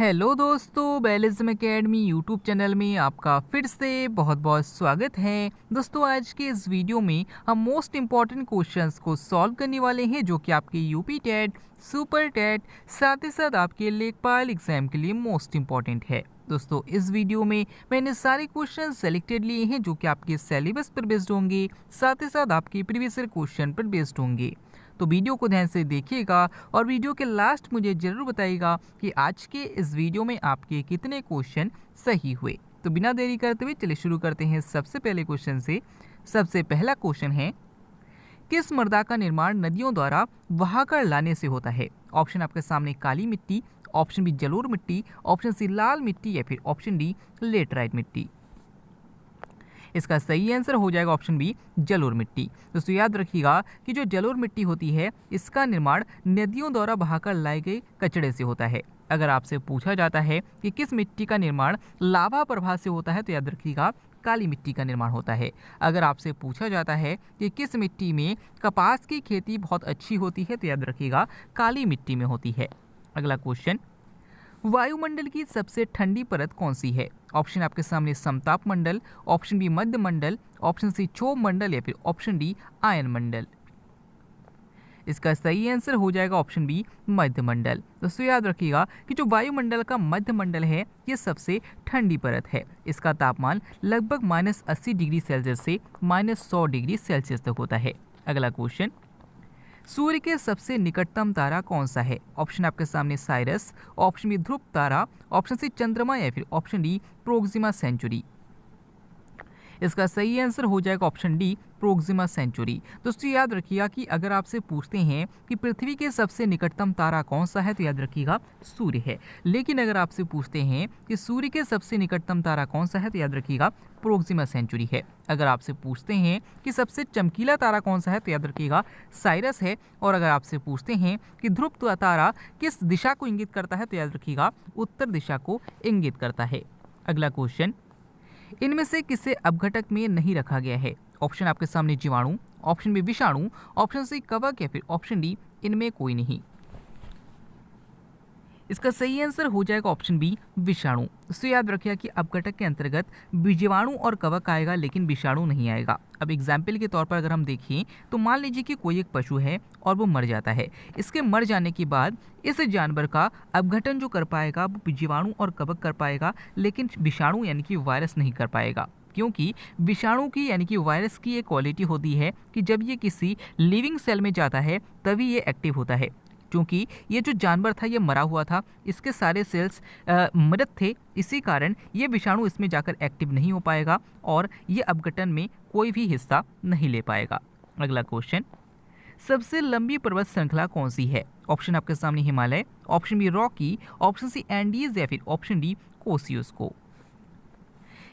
Hello दोस्तों, बैलिज्म academy YouTube channel में आपका फिर से बहुत बहुत स्वागत है। दोस्तों, आज के इस वीडियो में हम मोस्ट इम्पॉर्टेंट क्वेश्चंस को सॉल्व करने वाले हैं जो कि आपके यूपी टेट, सुपर टेट, साथ ही साथ आपके लेखपाल एग्जाम के लिए मोस्ट इम्पॉर्टेंट है। दोस्तों, इस वीडियो में मैंने सारे क्वेश्चन सेलेक्टेड लिए हैं जो कि आपके सिलेबस पर बेस्ड होंगे, साथ ही साथ आपके प्रीवियस ईयर क्वेश्चन पर बेस्ड होंगे। तो वीडियो को ध्यान से देखिएगा और वीडियो के लास्ट मुझे ज़रूर बताइएगा कि आज के इस वीडियो में आपके कितने क्वेश्चन सही हुए। तो बिना देरी करते हुए चलिए शुरू करते हैं सबसे पहले क्वेश्चन से। सबसे पहला क्वेश्चन है, किस मृदा का निर्माण नदियों द्वारा बहाकर लाने से होता है? ऑप्शन आपके सामने काली मिट्टी, ऑप्शन बी जलोढ़ मिट्टी, ऑप्शन सी लाल मिट्टी या फिर ऑप्शन डी लेटराइट मिट्टी। इसका सही आंसर हो जाएगा ऑप्शन बी जलोढ़ मिट्टी। दोस्तों, याद रखिएगा कि जो जलोढ़ मिट्टी होती है इसका निर्माण नदियों द्वारा बहाकर लाए गए कचड़े से होता है। अगर आपसे पूछा जाता है कि किस मिट्टी का निर्माण लावा प्रवाह से होता है तो याद रखिएगा काली मिट्टी का निर्माण होता है। अगर आपसे पूछा जाता है कि किस मिट्टी में कपास की खेती बहुत अच्छी होती है तो याद रखिएगा काली मिट्टी में होती है। अगला क्वेश्चन, वायुमंडल की सबसे ठंडी परत कौन सी है? ऑप्शन आपके सामने समताप मंडल, ऑप्शन बी मध्य मंडल, ऑप्शन सी क्षोभ मंडल या फिर ऑप्शन डी आयन मंडल। इसका सही आंसर हो जाएगा ऑप्शन बी मध्य मंडल। दोस्तों, याद रखिएगा कि जो वायुमंडल का मध्य मंडल है ये सबसे ठंडी परत है। इसका तापमान लगभग -80 डिग्री सेल्सियस से -100 डिग्री सेल्सियस तक होता है। अगला क्वेश्चन, सूर्य के सबसे निकटतम तारा कौन सा है? ऑप्शन आपके सामने साइरस, ऑप्शन बी ध्रुव तारा, ऑप्शन सी चंद्रमा या फिर ऑप्शन डी प्रोक्सिमा सेंचुरी। इसका सही आंसर हो जाएगा ऑप्शन डी प्रोक्सिमा सेंचुरी। दोस्तों, याद रखिएगा कि अगर आपसे पूछते हैं कि पृथ्वी के सबसे निकटतम तारा कौन सा है तो याद रखिएगा सूर्य है। लेकिन अगर आपसे पूछते हैं कि सूर्य के सबसे निकटतम तारा कौन सा है तो याद रखिएगा प्रोक्सिमा सेंचुरी है। अगर आपसे पूछते हैं कि सबसे चमकीला तारा कौन सा है तो याद रखिएगा साइरस है। और अगर आपसे पूछते हैं कि ध्रुव तारा किस दिशा को इंगित करता है तो याद रखिएगा उत्तर दिशा को इंगित करता है। अगला क्वेश्चन, इनमें से किसे अपघटक में नहीं रखा गया है? ऑप्शन आपके सामने जीवाणु, ऑप्शन बी विषाणु, ऑप्शन सी कवक या फिर ऑप्शन डी इनमें कोई नहीं। इसका सही आंसर हो जाएगा ऑप्शन बी विषाणु। इससे याद रखिए कि अपघटक के अंतर्गत जीवाणु और कवक आएगा लेकिन विषाणु नहीं आएगा। अब एग्जाम्पल के तौर पर अगर हम देखें तो मान लीजिए कि कोई एक पशु है और वो मर जाता है। इसके मर जाने के बाद इस जानवर का अपघटन जो कर पाएगा वो जीवाणु और कवक कर पाएगा, लेकिन विषाणु यानी कि वायरस नहीं कर पाएगा। क्योंकि विषाणु की यानी कि वायरस की एक क्वालिटी होती है कि जब ये किसी लिविंग सेल में जाता है तभी ये एक्टिव होता है। क्योंकि ये जो जानवर था ये मरा हुआ था, इसके सारे सेल्स मृत थे, इसी कारण ये विषाणु इसमें जाकर एक्टिव नहीं हो पाएगा और ये अपघटन में कोई भी हिस्सा नहीं ले पाएगा। अगला क्वेश्चन, सबसे लंबी पर्वत श्रृंखला कौन सी है? ऑप्शन आपके सामने Himalaya, option B Rocky, option C Andes या फिर ऑप्शन डी कोसियुस्को।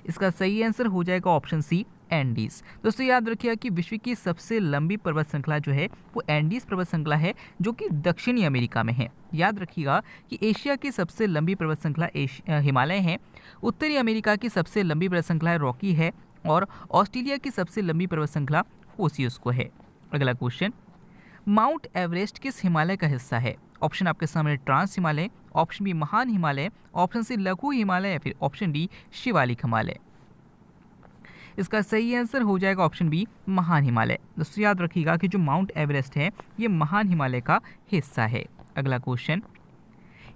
इसका सही आंसर हो जाएगा ऑप्शन सी एंडीज। दोस्तों, याद रखिएगा कि विश्व की सबसे लंबी पर्वत श्रृंखला जो है वो एंडीज पर्वत श्रृंखला है जो कि दक्षिणी अमेरिका में है। याद रखिएगा कि एशिया की सबसे लंबी पर्वत श्रृंखला हिमालय है, उत्तरी अमेरिका की सबसे लंबी पर्वत श्रृंखला रॉकी है और ऑस्ट्रेलिया की सबसे लंबी पर्वत श्रृंखला कोसियुस्को है। अगला क्वेश्चन, माउंट एवरेस्ट किस हिमालय का हिस्सा है? ऑप्शन आपके सामने ट्रांस हिमालय, ऑप्शन बी महान हिमालय, ऑप्शन सी लघु हिमालय या फिर ऑप्शन डी शिवालिक हिमालय। इसका सही आंसर हो जाएगा ऑप्शन बी महान हिमालय। दोस्तों, याद रखिएगा कि जो माउंट एवरेस्ट है ये महान हिमालय का हिस्सा है। अगला क्वेश्चन,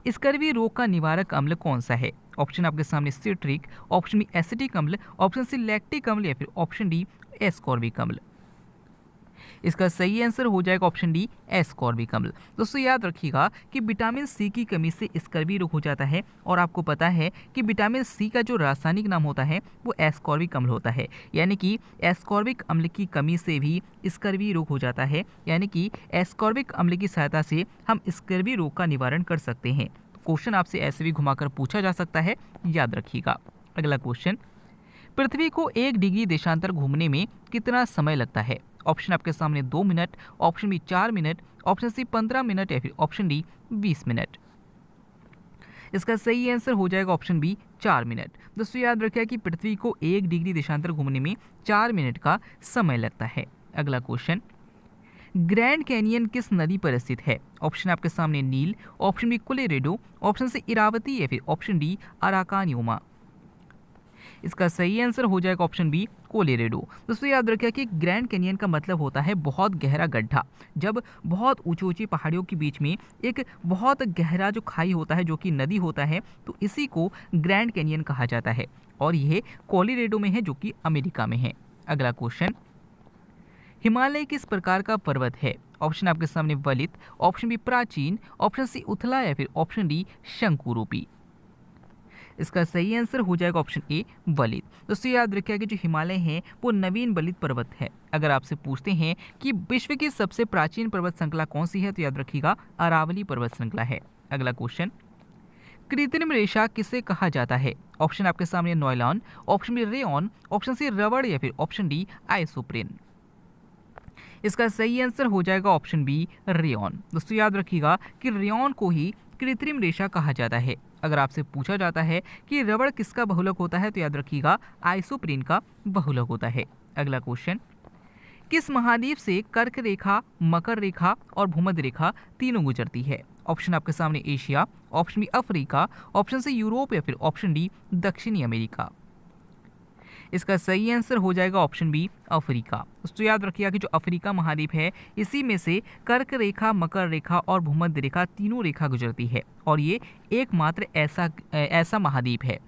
स्कर्वी रोग का निवारक अम्ल कौन सा है? ऑप्शन आपके सामने सिट्रिक, ऑप्शन बी एसिटिक अम्ल, ऑप्शन सी लैक्टिक अम्ल या फिर ऑप्शन डी एस्कॉर्बिक अम्ल। इसका सही आंसर हो जाएगा ऑप्शन डी एस्कॉर्बिक अम्ल। दोस्तों, याद रखिएगा कि विटामिन सी की कमी से स्कर्वी रोग हो जाता है और आपको पता है कि विटामिन सी का जो रासायनिक नाम होता है वो एस्कॉर्बिक अम्ल होता है। यानी कि एस्कॉर्बिक अम्ल की कमी से भी स्कर्वी रोग हो जाता है। यानी कि एस्कॉर्बिक अम्ल की सहायता से हम स्कर्वी रोग का निवारण कर सकते हैं। क्वेश्चन आपसे ऐसे भी घुमाकर पूछा जा सकता है, याद रखिएगा। अगला क्वेश्चन, पृथ्वी को 1 डिग्री देशांतर घूमने में कितना समय लगता है? ऑप्शन आपके सामने 2 minute, option B 4 minute, option C 15 minute या फिर ऑप्शन डी 20 मिनट। इसका सही आंसर हो जाएगा ऑप्शन बी 4 मिनट। दोस्तों, याद रखिए कि पृथ्वी को 1 डिग्री देशांतर घूमने में 4 मिनट का समय लगता है। अगला क्वेश्चन, ग्रैंड कैनियन किस नदी पर स्थित है? ऑप्शन आपके सामने Nile, option B Colorado, option C Irawati या फिर ऑप्शन डी अराकानियोमा। इसका सही आंसर हो जाएगा ऑप्शन बी कोलोरेडो। दोस्तों याद रखिए कि ग्रैंड कैनियन का मतलब होता है बहुत गहरा गड्ढा। जब बहुत ऊंची ऊंची पहाड़ियों के बीच में एक बहुत गहरा जो खाई होता है जो कि नदी होता है, तो इसी को ग्रैंड कैनियन कहा जाता है और यह कोलोरेडो में है जो कि अमेरिका में है। अगला क्वेश्चन, हिमालय किस प्रकार का पर्वत है? ऑप्शन आपके सामने वलित, ऑप्शन बी प्राचीन, ऑप्शन सी उथला या फिर ऑप्शन डी शंकुरूपी। इसका सही आंसर हो जाएगा ऑप्शन ए वलित। दोस्तों याद रखिएगा कि जो हिमालय है वो नवीन वलित पर्वत है। अगर आपसे पूछते हैं कि विश्व की सबसे प्राचीन पर्वत श्रृंखला कौन सी है, तो याद रखिएगा अरावली पर्वत श्रृंखला है। अगला क्वेश्चन, कृत्रिम रेशा किसे कहा जाता है? ऑप्शन आपके सामने nylon, option B rayon, option C रबड़ या फिर ऑप्शन डी आइसोप्रेन। इसका सही आंसर हो जाएगा ऑप्शन बी रेयॉन। दोस्तों याद रखिएगा कि रेयॉन को ही कृत्रिम रेशा कहा जाता है। अगर आपसे पूछा जाता है कि रबड़ किसका बहुलक होता है, तो याद रखिएगा आइसोप्रीन का बहुलक होता है। अगला क्वेश्चन, किस महाद्वीप से कर्क रेखा, मकर रेखा और भूमध्य रेखा तीनों गुजरती है? ऑप्शन आपके सामने Asia, option B Africa, option C Europe या फिर ऑप्शन डी दक्षिणी अमेरिका। इसका सही आंसर हो जाएगा ऑप्शन बी अफ्रीका। दोस्तों याद रखिएगा कि जो अफ्रीका महाद्वीप है इसी में से कर्क रेखा, मकर रेखा और भूमध्य रेखा तीनों रेखा गुजरती है और ये एकमात्र ऐसा महाद्वीप है।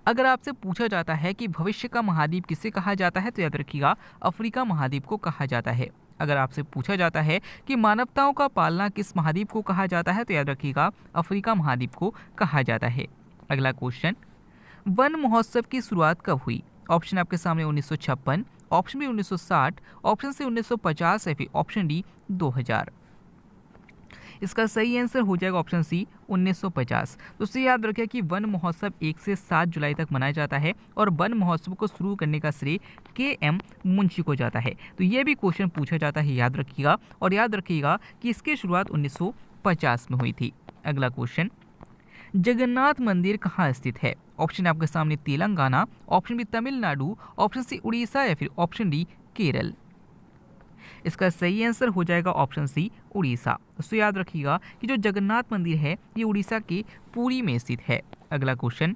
अगर आपसे पूछा जाता है कि भविष्य का महाद्वीप किसे कहा जाता है, तो याद रखिएगा अफ्रीका महाद्वीप को कहा जाता है। अगर आपसे पूछा जाता है कि मानवताओं का पालना किस महाद्वीप को कहा जाता है, तो याद रखिएगा अफ्रीका महाद्वीप को कहा जाता है। अगला क्वेश्चन, वन महोत्सव की शुरुआत कब हुई? ऑप्शन आपके सामने 1956, ऑप्शन बी 1960, ऑप्शन सी 1950 या फिर ऑप्शन डी 2000। इसका सही आंसर हो जाएगा ऑप्शन सी 1950। दोस्तों याद रखें कि वन महोत्सव 1 से 7 जुलाई तक मनाया जाता है और वन महोत्सव को शुरू करने का श्रेय के.एम. मुंशी को जाता है। तो ये भी क्वेश्चन पूछा जाता है, याद रखिएगा। और याद रखिएगा कि इसकी शुरुआत 1950 में हुई थी। अगला क्वेश्चन, जगन्नाथ मंदिर कहाँ स्थित है? ऑप्शन आपके सामने Telangana, option B Tamil Nadu, option C Orissa या फिर ऑप्शन डी केरल। इसका सही आंसर हो जाएगा ऑप्शन सी उड़ीसा। तो याद रखिएगा कि जो जगन्नाथ मंदिर है ये उड़ीसा के पुरी में स्थित है। अगला क्वेश्चन,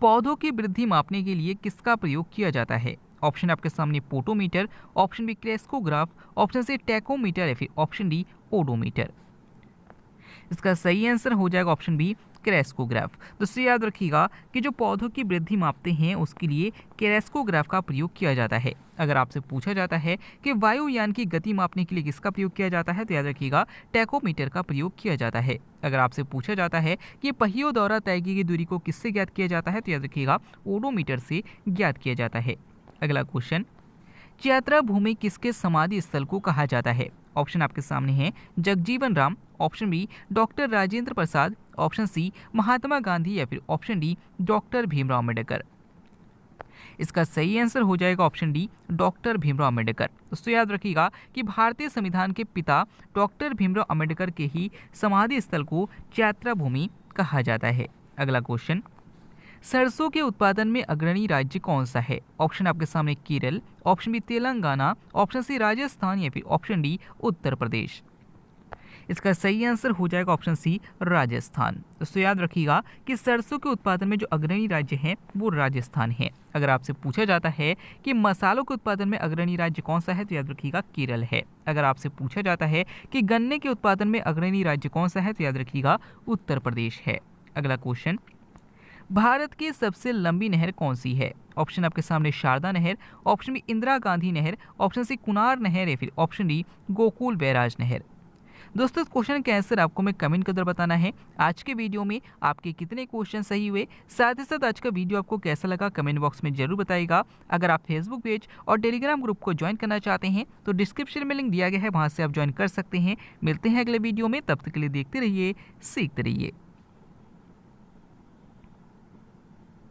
पौधों की वृद्धि मापने के लिए किसका प्रयोग किया जाता है? ऑप्शन आपके सामने potometer, option B crescograph, option C tachometer या फिर ऑप्शन डी ओडोमीटर। इसका सही आंसर हो जाएगा ऑप्शन बी क्रेस्कोग्राफ। दोस्तों याद रखिएगा कि जो पौधों की वृद्धि मापते हैं उसके लिए क्रेस्कोग्राफ का प्रयोग किया जाता है। अगर आपसे पूछा जाता है कि वायुयान की गति मापने के लिए किसका प्रयोग किया जाता है, तो याद रखिएगा टैकोमीटर का प्रयोग किया जाता है। अगर आपसे पूछा जाता है कि पहियों द्वारा तय की गई दूरी को किससे ज्ञात किया जाता है, तो याद रखिएगा ओडोमीटर से ज्ञात किया जाता है। अगला क्वेश्चन, यात्रा भूमि किसके समाधि स्थल को कहा जाता है? ऑप्शन आपके सामने है Jagjivan Ram, option B doctor Rajendra Prasad, option C Mahatma Gandhi या फिर option D doctor Bhimrao Ambedkar. इसका सही आंसर हो जाएगा option D doctor Bhimrao Ambedkar. दोस्तों याद रखिएगा कि भारतीय संविधान के पिता डॉक्टर भीमराव अम्बेडकर के ही समाधि स्थल को यात्रा भूमि कहा जाता है। अगला क्वेश्चन, सरसों के उत्पादन में अग्रणी राज्य कौन सा है? ऑप्शन आपके सामने Kerala, option B Telangana, option C Rajasthan या फिर ऑप्शन डी उत्तर प्रदेश। इसका सही आंसर हो जाएगा ऑप्शन सी राजस्थान। दोस्तों याद रखिएगा कि सरसों के उत्पादन में जो अग्रणी राज्य है वो राजस्थान है। अगर आपसे पूछा जाता है कि मसालों के उत्पादन में अग्रणी राज्य कौन सा है, तो याद रखिएगा केरल है। अगर आपसे पूछा जाता है कि गन्ने के उत्पादन में अग्रणी राज्य कौन सा है, तो याद रखिएगा उत्तर प्रदेश है। अगला क्वेश्चन, भारत की सबसे लंबी नहर कौन सी है? ऑप्शन आपके सामने शारदा नहर, ऑप्शन बी इंदिरा गांधी नहर, ऑप्शन सी कुनार नहर या फिर ऑप्शन डी गोकुल बैराज नहर। दोस्तों इस क्वेश्चन के आंसर आपको मैं कमेंट कर बताना है। आज के वीडियो में आपके कितने क्वेश्चन सही हुए, साथ ही साथ आज का वीडियो आपको कैसा लगा कमेंट बॉक्स में जरूर बताइएगा। अगर आप फेसबुक पेज और टेलीग्राम ग्रुप को ज्वाइन करना चाहते हैं तो डिस्क्रिप्शन में लिंक दिया गया है, वहां से आप ज्वाइन कर सकते हैं। मिलते हैं अगले वीडियो में, तब तक के लिए देखते रहिए, सीखते रहिए।